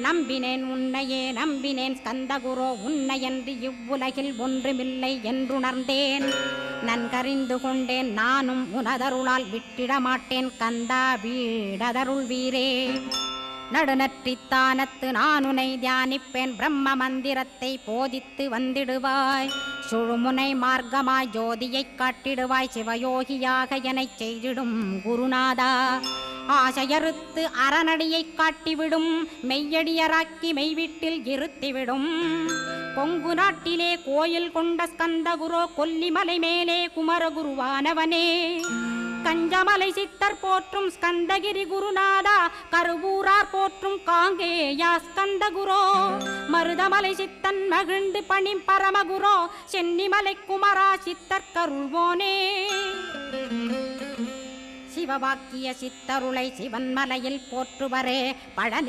நம்பினேன் உன்னையே நம்பினேன் ஸ்கந்தகுரோ உன்னையன்றி இவ்வுலகில் ஒன்றுமில்லை என்றுணர்ந்தேன். நன்கறிந்து கொண்டேன் நானும் உனதருளால் விட்டிட மாட்டேன் கந்தா வீடதருள் வீரே. நடுநற்றித்தானத்து நானுனை தியானிப்பேன் பிரம்ம மந்திரத்தை போதித்து வந்திடுவாய். சுழுமுனை மார்க்கமாய் ஜோதியைக் காட்டிடுவாய் சிவயோகியாக எனச் செய்திடும் குருநாதா. ஆசையறுத்து அறநடியைக் காட்டிவிடும் மெய்யடியராக்கி மெய்வீட்டில் இருத்திவிடும். கொங்கு நாட்டிலே கோயில் கொண்ட ஸ்கந்தகுரோ கொல்லிமலை மேலே குமரகுருவானவனே. கஞ்சமலை சித்தர் போற்றும் ஸ்கந்தகிரி குருநாதா கருவூரார் போற்றும் காங்கேயா ஸ்கந்தகுரோ. மருதமலை சித்தன் மகிழ்ந்து பணி பரமகுரோ சென்னிமலை குமரா சித்தர் கருள்வோனே. சிவவாக்கிய சித்தருளை சிவன்மலையில் போற்றுவரே பழனி